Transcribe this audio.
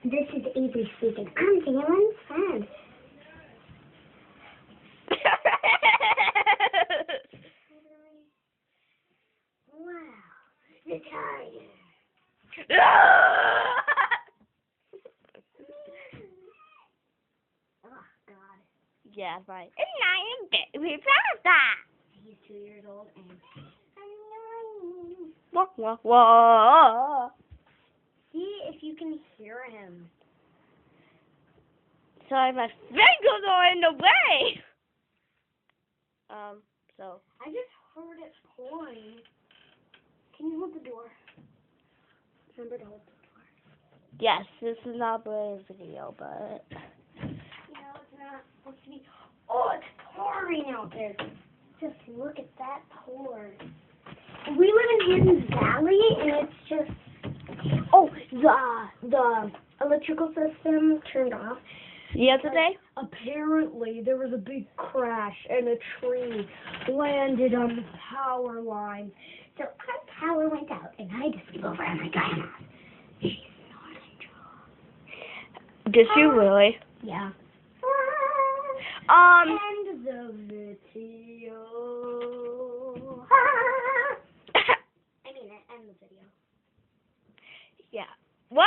This is Avery speaking. I'm Damon's friend. Wow, the tiger. Oh, God. Yeah, right. And I am Baby Papa. He's 2 years old and annoying. Wah, wah, wah. See if you can hear him. Sorry, my fingers are in the way. So. I just heard it pouring. Can you hold the door? Remember to hold the door. Yes, this is not a video, but. No, it's not supposed to be. Oh, it's pouring out there. Just look at that pour. We live in Hidden Valley, and it's just. Oh, the electrical system turned off. Yesterday? Apparently, there was a big crash, and a tree landed on the power line. So our power went out, and I just flew over at my grandma's. She's not Did you really? Yeah. End the video. I mean, end the video. Yeah. 1,